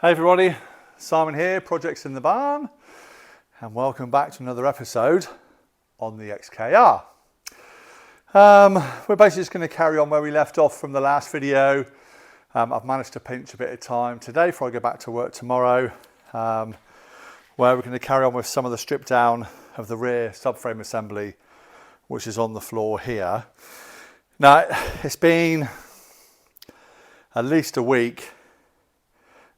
Hey everybody, Simon here, Projects in the Barn, and welcome back to another episode on the XKR. We're basically just going to carry on where we left off from the last video. I've managed to pinch a bit of time today before I go back to work tomorrow, where we're going to carry on with some of the strip down of the rear subframe assembly, which is on the floor here. Now, it's been at least a week,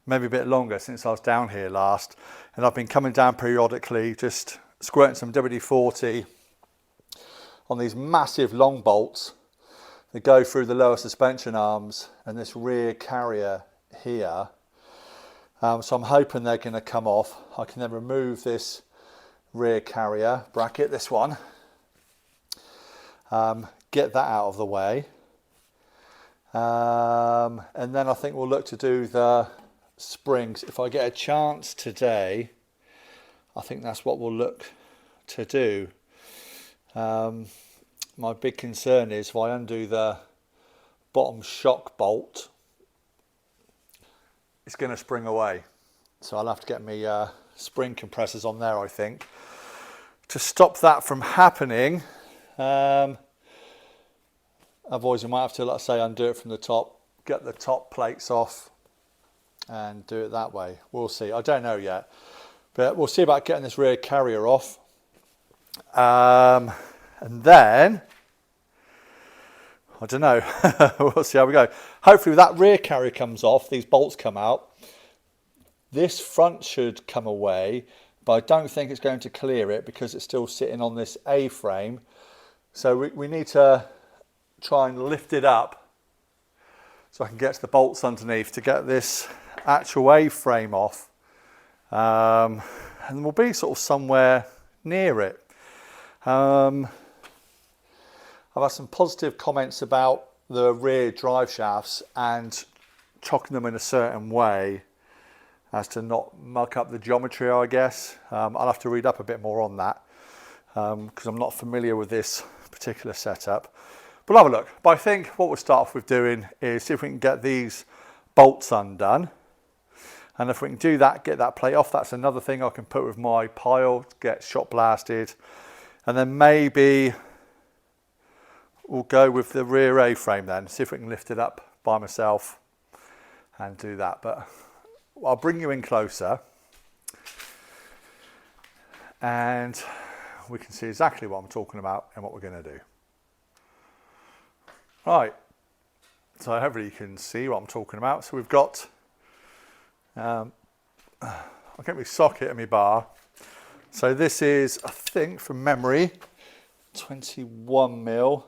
maybe a bit longer since I was down here last, and I've been coming down periodically, just squirting some WD-40 on these massive long bolts that go through the lower suspension arms and this rear carrier here. So I'm hoping they're going to come off. I can then remove this rear carrier bracket, this one, get that out of the way, and then I think we'll look to do the springs. If I get a chance today, I think that's what we'll look to do. My big concern is if I undo the bottom shock bolt, it's going to spring away. So I'll have to get me spring compressors on there, I think, to stop that from happening. Otherwise I might have to, like I say, undo it from the top, get the top plates off and do it that way. We'll see. I don't know yet, but we'll see about getting this rear carrier off. And then, I don't know, we'll see how we go. Hopefully that rear carrier comes off, these bolts come out, this front should come away, but I don't think it's going to clear it because it's still sitting on this A-frame. So we need to try and lift it up so I can get to the bolts underneath to get this actual A-frame off, and we'll be sort of somewhere near it. I've had some positive comments about the rear drive shafts and chocking them in a certain way as to not muck up the geometry, I guess. I'll have to read up a bit more on that because I'm not familiar with this particular setup. But we'll have a look. But I think what we'll start off with doing is see if we can get these bolts undone. And if we can do that, get that plate off, that's another thing I can put with my pile, get shot blasted. And then maybe we'll go with the rear A-frame then, see if we can lift it up by myself and do that. But I'll bring you in closer and we can see exactly what I'm talking about and what we're going to do. Right, so hopefully you can see what I'm talking about. So we've got, I'll get my socket and my bar. So this is, I think from memory, 21mm.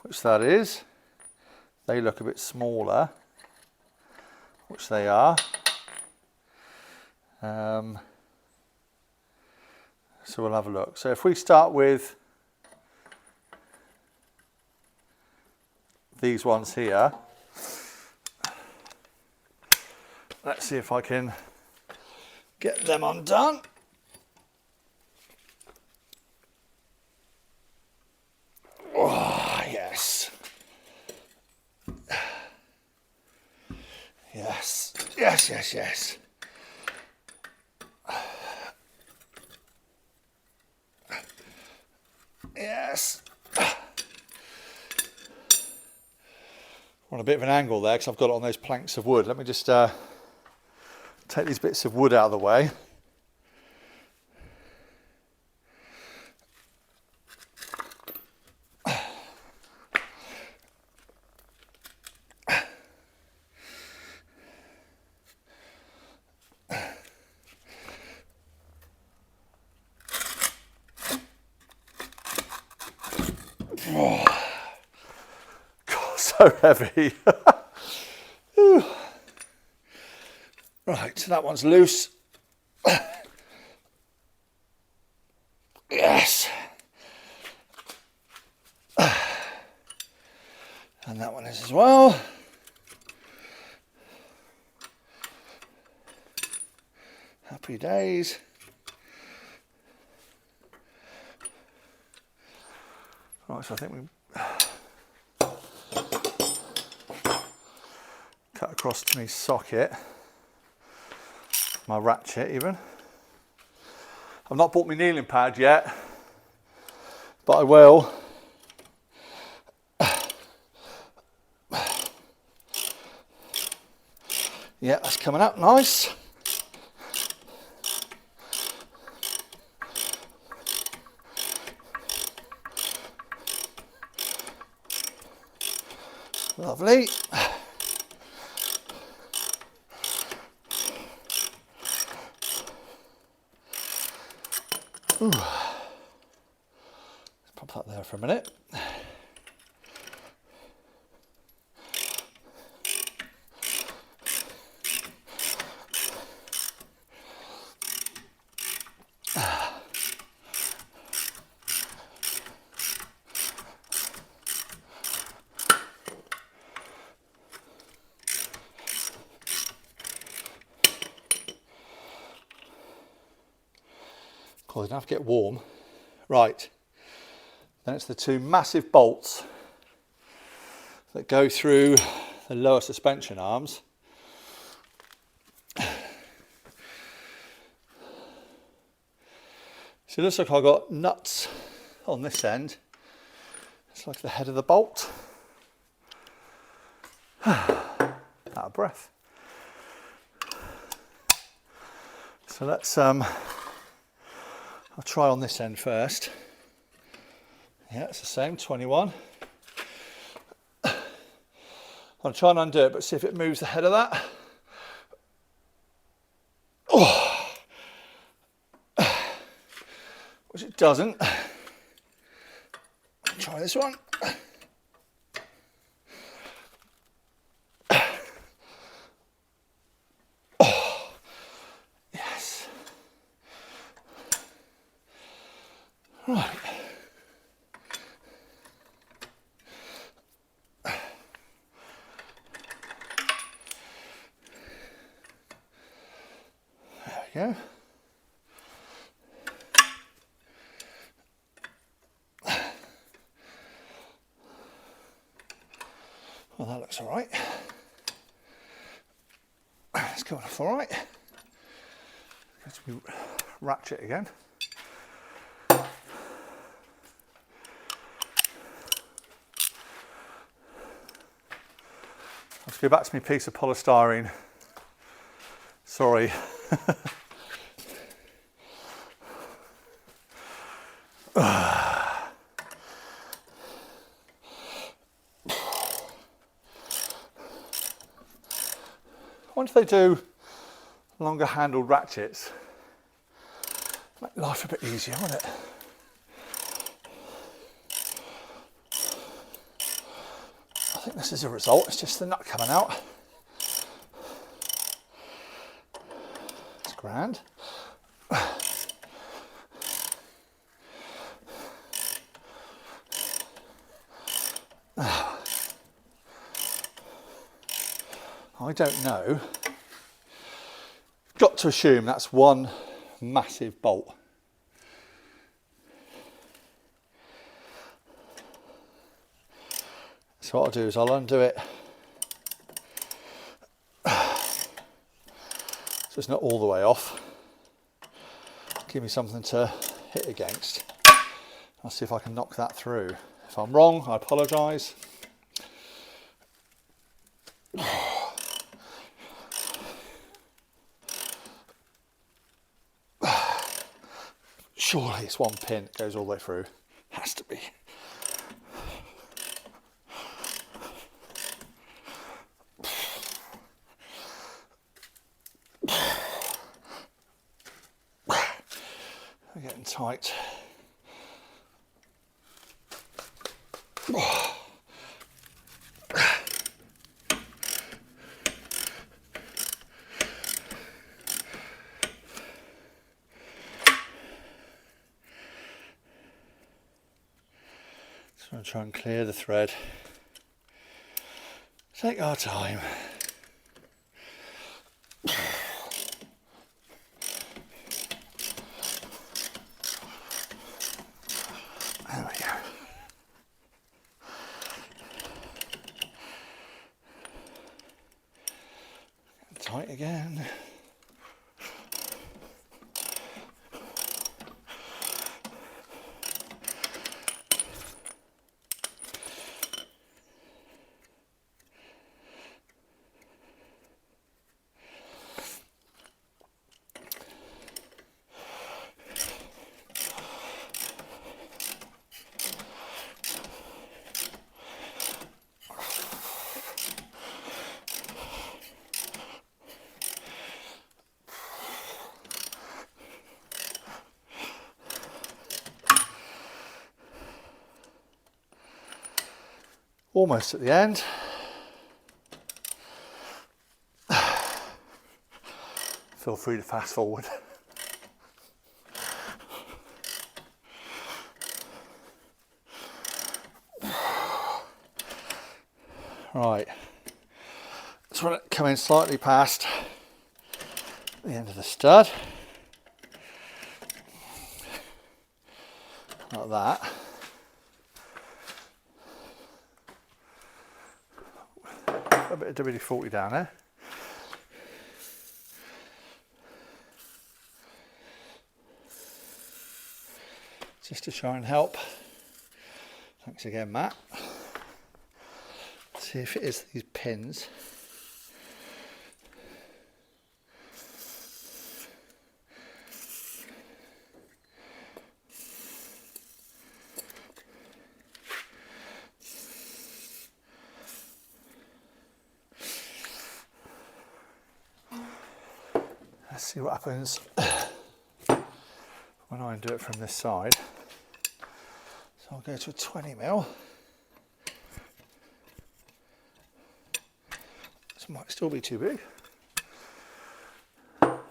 Which that is. They look a bit smaller, which they are. So we'll have a look. So if we start with these ones here, let's see if I can get them undone. Oh, yes. Yes, yes, yes, yes. Yes. On a bit of an angle there because I've got it on those planks of wood. Let me just take these bits of wood out of the way. Oh, God, so heavy. Right, so that one's loose. Yes. And that one is as well. Happy days. Right, so I think we cut across to my socket, my ratchet even. I've not bought my kneeling pad yet, but I will. Yeah, that's coming out nice. Lovely. Ooh. Let's pop that there for a minute. Cool, you don't have to get warm. Right, then it's the two massive bolts that go through the lower suspension arms. So it looks like I've got nuts on this end. It's like the head of the bolt. Out of breath. So let's I'll try on this end first. Yeah, it's the same, 21. I'll try and undo it, but see if it moves the head of that. Oh. Which it doesn't. Try this one. Oh. Yes. Right. There we go. Well, that looks all right. It's going off all right. Go to my ratchet again. Let's go back to my piece of polystyrene. Sorry. I wonder if they do longer handled ratchets. Make life a bit easier, wouldn't it? I think this is a result, it's just the nut coming out. It's grand. I don't know. Got to assume that's one massive bolt. So what I'll do is I'll undo it so it's not all the way off. Give me something to hit against. I'll see if I can knock that through. If I'm wrong, I apologise. Surely it's one pin that goes all the way through. Has to be. We're getting tight. So I'm trying to clear the thread. Take our time. There we go. tight again. Almost at the end. Feel free to fast forward. Right, just want to come in slightly past the end of the stud, like that. A bit of WD-40 down there. Just to try and help. Thanks again, Matt. See if it is these pins. Let's see what happens when I do it from this side. So I'll go to a 20mm. This might still be too big. Let's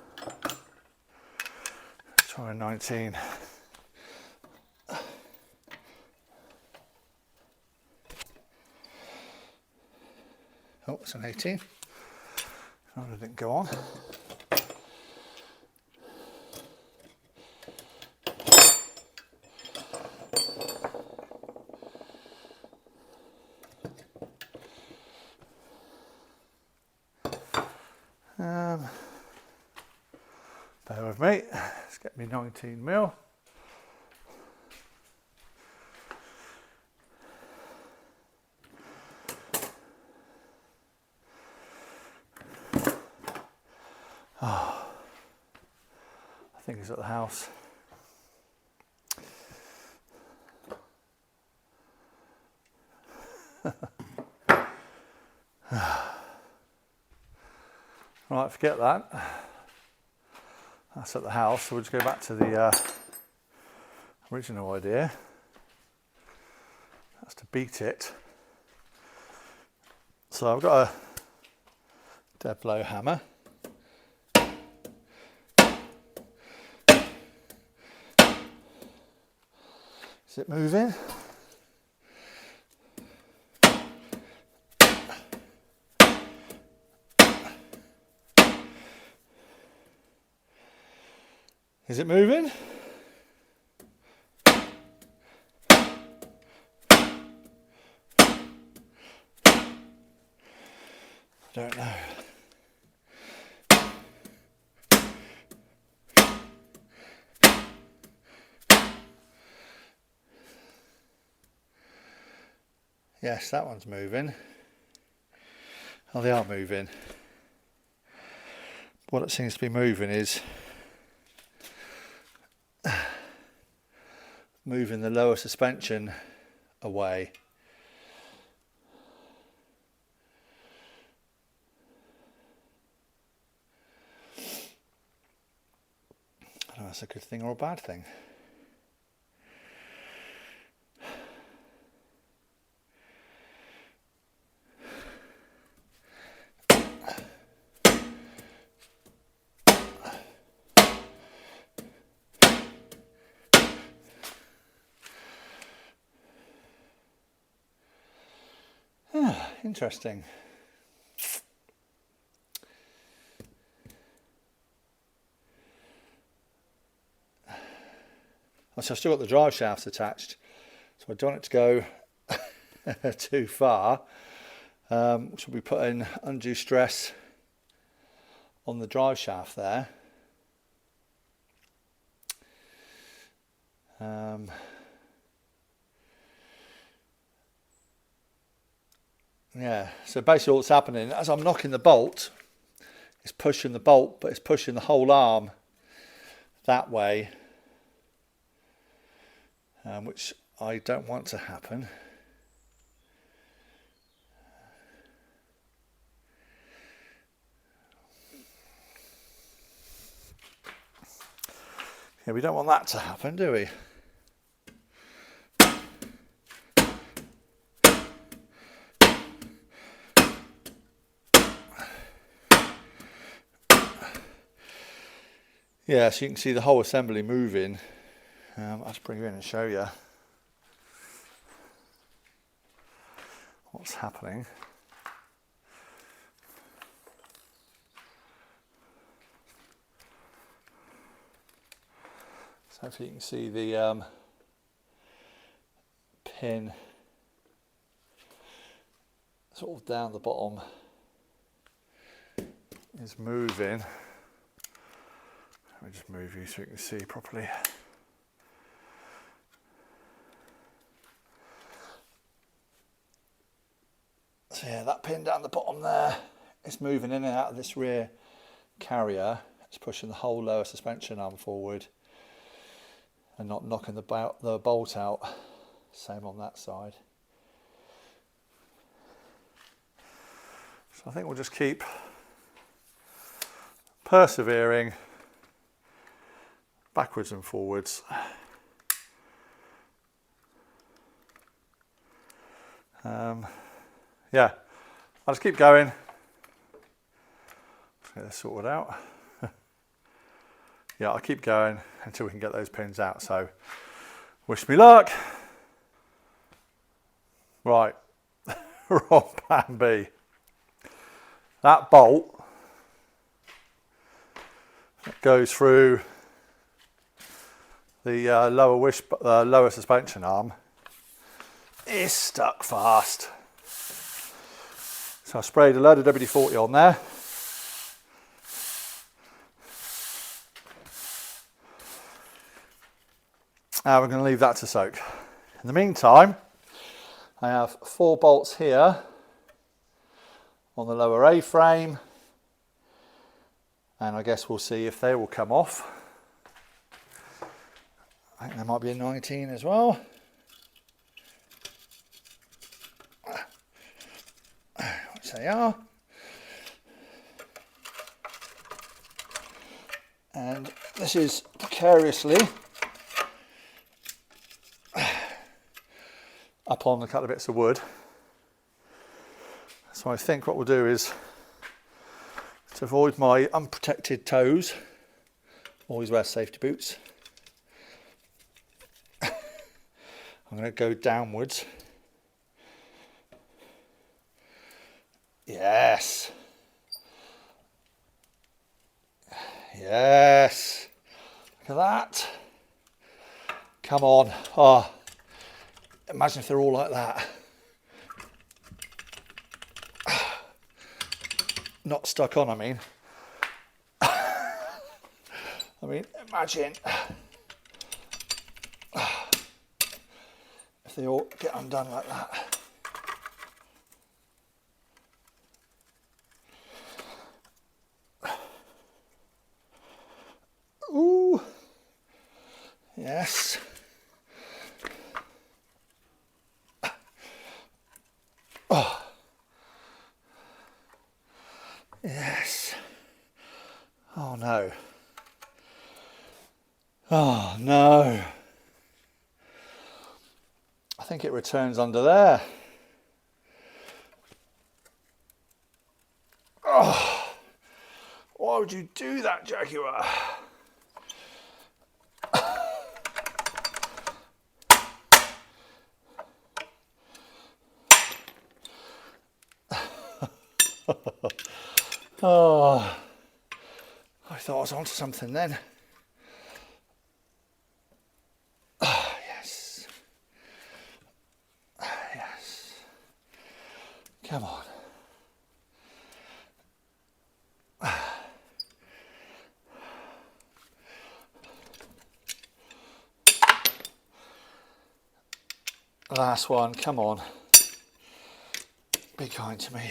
try a 19. Oh, it's an 18. Oh, it didn't go on. Bear with me, let's get me 19mm. Oh, I think it's at the house. Right, forget that. That's at the house, so we'll just go back to the original idea. That's to beat it. So I've got a dead blow hammer. Is it moving? Is it moving? I don't know. Yes, that one's moving. Oh, they are moving. What it seems to be moving is moving the lower suspension away. I don't know if that's a good thing or a bad thing. Interesting. So I've still got the drive shafts attached, so I don't want it to go too far, which will be putting undue stress on the drive shaft there. Yeah, so basically what's happening, as I'm knocking the bolt, it's pushing the bolt, but it's pushing the whole arm that way, which I don't want to happen. Yeah, we don't want that to happen, do we? Yeah, so you can see the whole assembly moving. I'll just bring you in and show you what's happening. So if you can see the pin sort of down the bottom is moving. Let me just move you so you can see properly. So yeah, that pin down the bottom there is moving in and out of this rear carrier. It's pushing the whole lower suspension arm forward and not knocking the bolt out. Same on that side. So I think we'll just keep persevering backwards and forwards. Yeah, I'll just keep going. Let's get this sorted out. Yeah, I'll keep going until we can get those pins out. So, wish me luck. Right, we're on plan B. That bolt goes through the lower suspension arm is stuck fast. So I sprayed a load of WD-40 on there. Now we're going to leave that to soak. In the meantime, I have 4 bolts here on the lower A-frame, and I guess we'll see if they will come off. I think there might be a 19 as well. Which they are. And this is precariously up on a couple of bits of wood. So I think what we'll do is, to avoid my unprotected toes, always wear safety boots. I'm going to go downwards. Yes. Yes. Look at that. Come on. Oh, imagine if they're all like that. Not stuck on, I mean. Imagine if they all get undone like that. Ooh. Yes. Oh. Yes. Oh no. Oh no. I think it returns under there. Oh. Why would you do that, Jaguar? Oh, I thought I was onto something then. Oh, yes. Yes. Come on. Last one, come on. Be kind to me.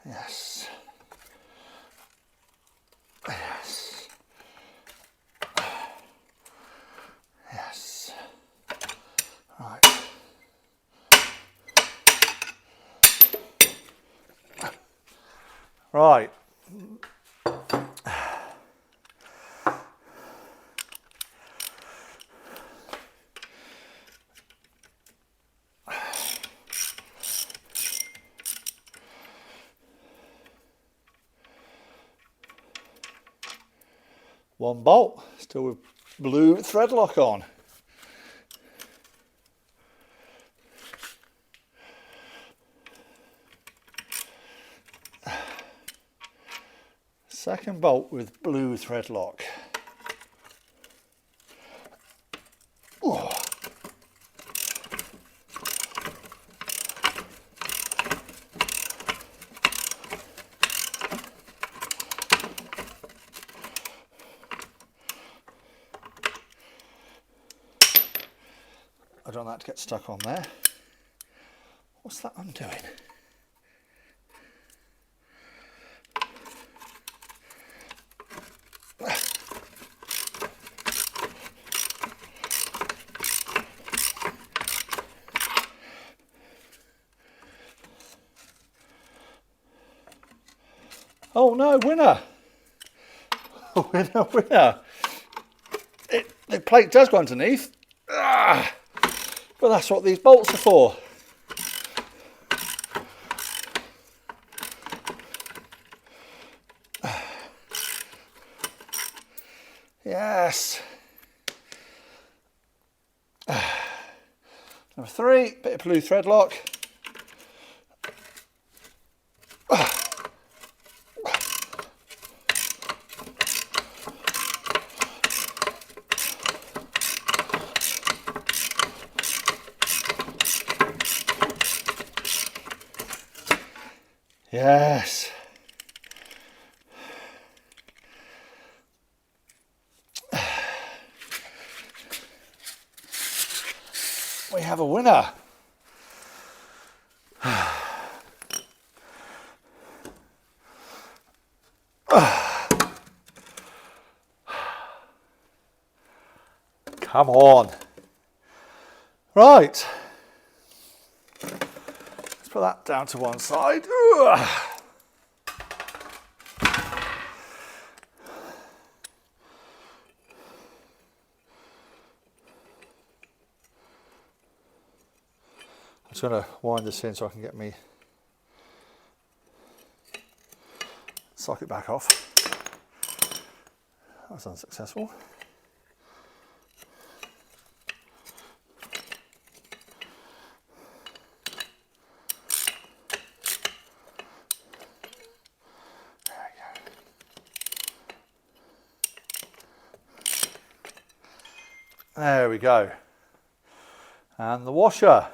Yes. Yes. Yes. Right. Right. One bolt, still with blue threadlock on. Second bolt with blue threadlock. Oh. I don't want that to get stuck on there. What's that I'm doing? Oh no, winner! Winner, winner! The plate does go underneath, but that's what these bolts are for. Yes. Number 3, bit of blue threadlock. Yes. We have a winner. Come on. Right. Let's put that down to one side. I'm just going to wind this in so I can get me socket back off. That was unsuccessful. There we go. And the washer.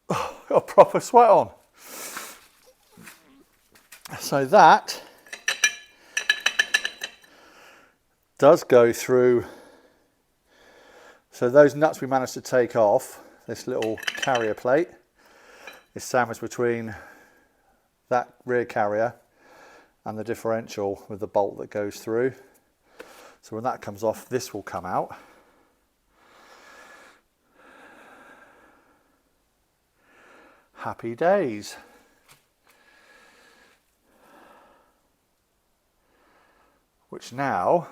Oh, got a proper sweat on. So that does go through. So those nuts we managed to take off, this little carrier plate is sandwiched between that rear carrier and the differential with the bolt that goes through. So when that comes off, this will come out. Happy days. Which now,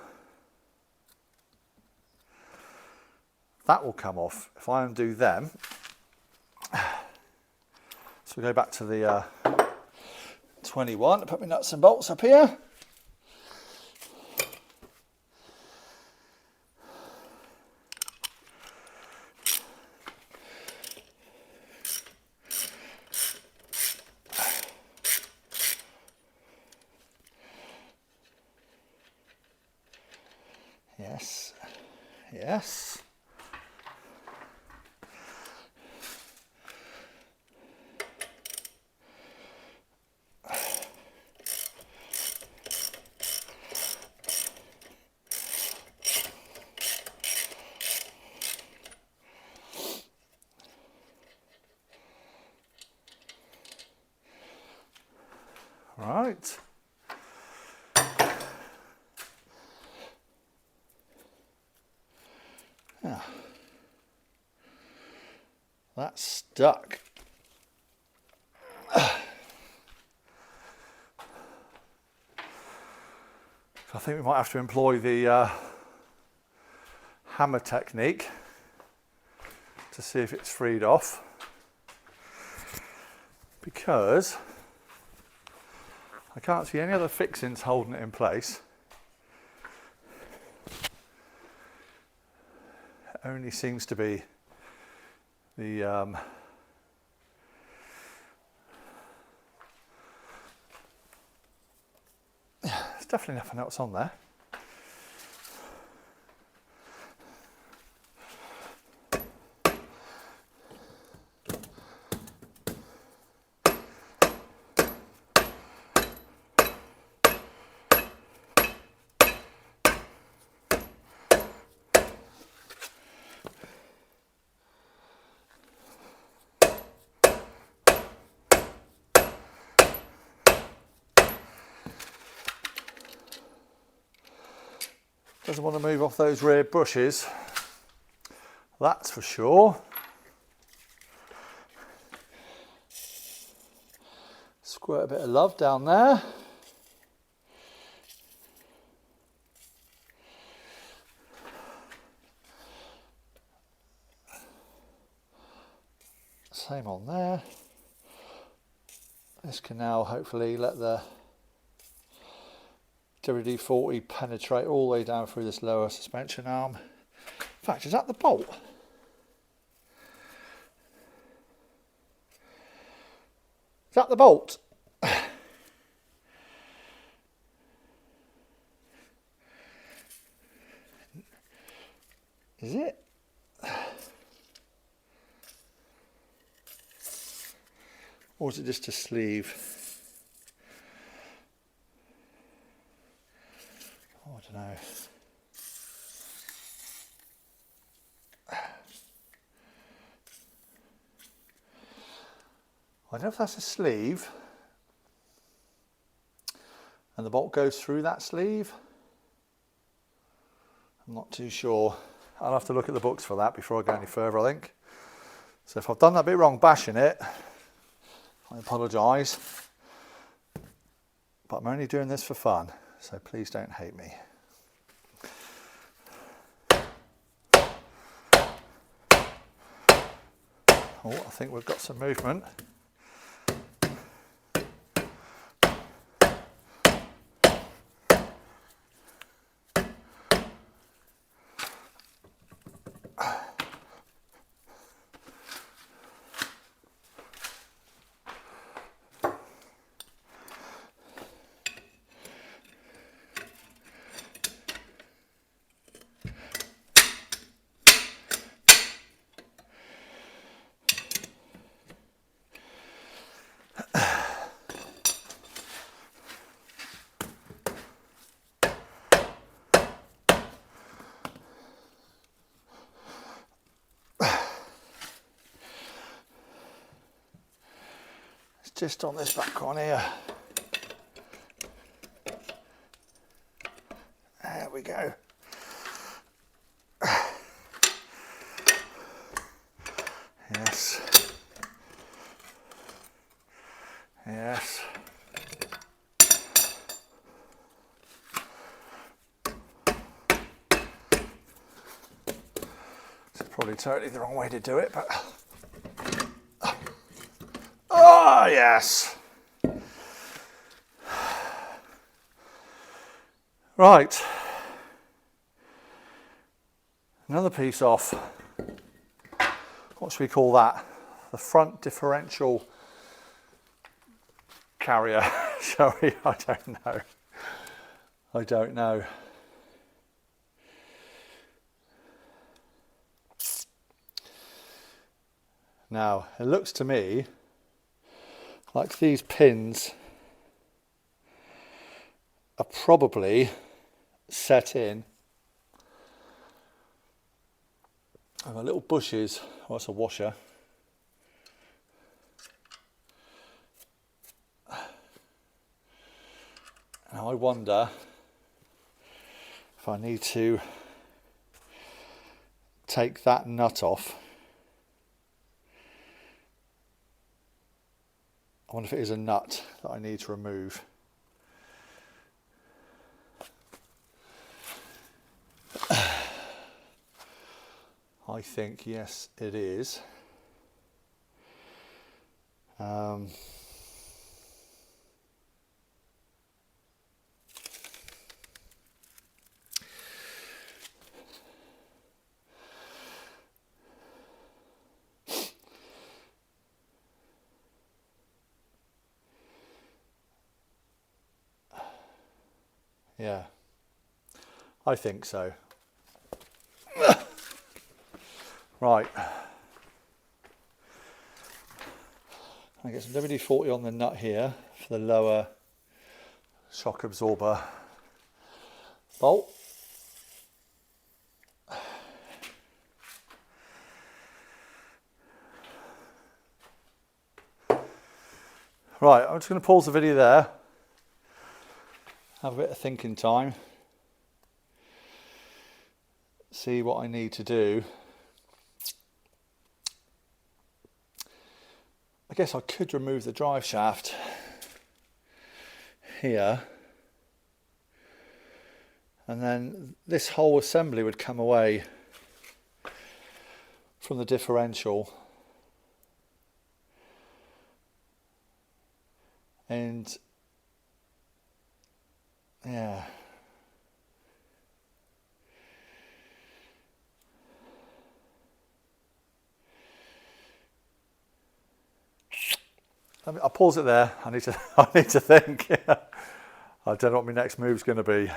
that will come off. If I undo them, so we go back to the 21, put my nuts and bolts up here. Yes. Yes. Right. Yeah. That's stuck. I think we might have to employ the hammer technique to see if it's freed off, because I can't see any other fixings holding it in place. It only seems to be the there's definitely nothing else on there. Doesn't want to move off those rear brushes, that's for sure. Squirt a bit of love down there. Same on there. This can now hopefully let the WD-40 penetrate all the way down through this lower suspension arm. In fact, is that the bolt? Is that the bolt? Is it? Or is it just a sleeve? Oh, I don't know. I don't know if that's a sleeve and the bolt goes through that sleeve. I'm not too sure. I'll have to look at the books for that before I go any further, I think. So if I've done that bit wrong bashing it, I apologise. But I'm only doing this for fun, so please don't hate me. Oh, I think we've got some movement. Just on this back one here. There we go. Yes. Yes. This is probably totally the wrong way to do it, but oh, yes. Right. Another piece off. What should we call that? The front differential carrier, shall we? I don't know. I don't know. Now, it looks to me like these pins are probably set in. And my little bushes, oh, it's a washer. Now I wonder if I need to take that nut off. I wonder if it is a nut that I need to remove. I think yes it is. Yeah, I think so. Right. I get some WD-40 on the nut here for the lower shock absorber bolt. Right, I'm just going to pause the video there. Have a bit of thinking time. See what I need to do. I guess I could remove the drive shaft here, and then this whole assembly would come away from the differential, and yeah, I'll pause it there. I need to think. I don't know what my next move's going to be.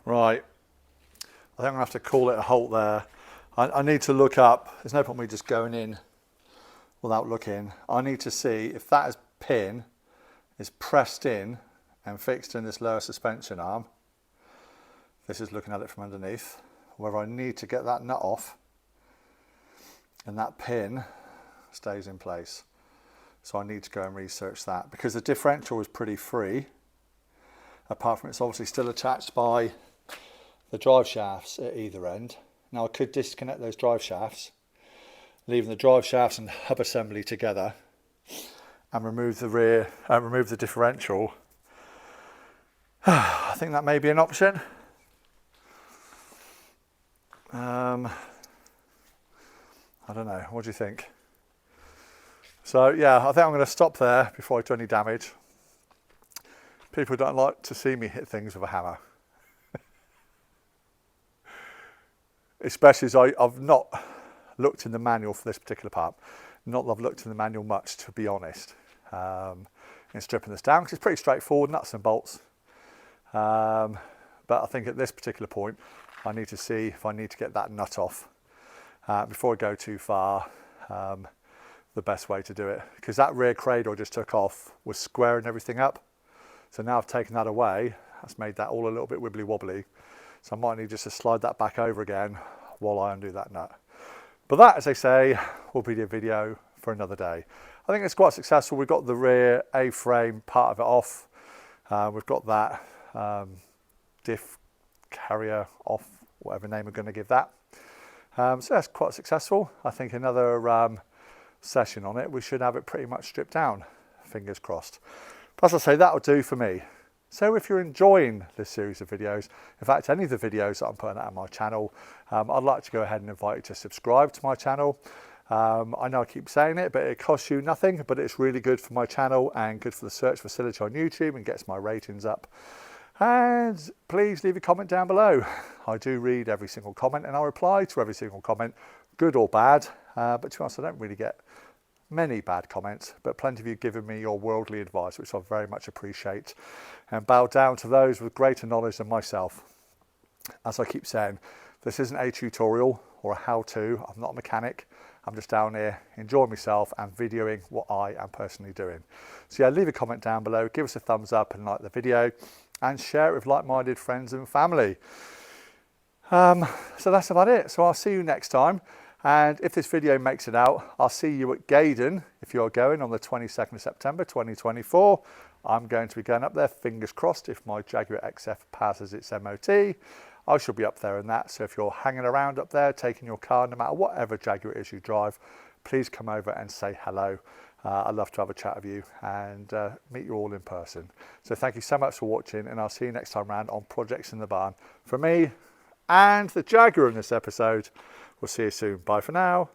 Right, I think I'm going to have to call it a halt there. I need to look up. There's no point me just going in without looking. I need to see if that pin is pressed in and fixed in this lower suspension arm. This is looking at it from underneath. Whether I need to get that nut off and that pin stays in place. So I need to go and research that, because the differential is pretty free, apart from it's obviously still attached by the drive shafts at either end. Now I could disconnect those drive shafts, leaving the drive shafts and hub assembly together, and remove the differential. I think that may be an option. I don't know, what do you think? So yeah, I think I'm going to stop there before I do any damage. People don't like to see me hit things with a hammer. Especially as I've not looked in the manual for this particular part. Not that I've looked in the manual much, to be honest, in stripping this down, because it's pretty straightforward, nuts and bolts. But I think at this particular point, I need to see if I need to get that nut off before I go too far. The best way to do it, because that rear cradle I just took off was squaring everything up. So now I've taken that away, that's made that all a little bit wibbly wobbly. So I might need just to slide that back over again while I undo that nut. But that, as they say, will be the video for another day. I think it's quite successful. We've got the rear A-frame part of it off. We've got that diff carrier off, whatever name we're going to give that. So that's quite successful. I think another session on it, we should have it pretty much stripped down, fingers crossed. But as I say, that'll do for me. So if you're enjoying this series of videos, in fact any of the videos that I'm putting out on my channel, I'd like to go ahead and invite you to subscribe to my channel. I know I keep saying it, but it costs you nothing, but it's really good for my channel and good for the search facility on YouTube and gets my ratings up. And please leave a comment down below. I do read every single comment and I reply to every single comment, good or bad. But to be honest, I don't really get many bad comments, but plenty of you giving me your worldly advice, which I very much appreciate, and bow down to those with greater knowledge than myself. As I keep saying, This isn't a tutorial or a how-to. I'm not a mechanic. I'm just down here enjoying myself and videoing what I am personally doing. So yeah, leave a comment down below, give us a thumbs up and like the video, and share it with like-minded friends and family. So that's about it. So I'll see you next time. And if this video makes it out, I'll see you at Gaydon if you're going on the 22nd of September 2024. I'm going to be going up there, fingers crossed, if my Jaguar XF passes its MOT. I shall be up there in that. So if you're hanging around up there, taking your car, no matter whatever Jaguar it is you drive, please come over and say hello. I'd love to have a chat with you and meet you all in person. So thank you so much for watching, and I'll see you next time around on Projects in the Barn. From me and the Jaguar in this episode, we'll see you soon. Bye for now.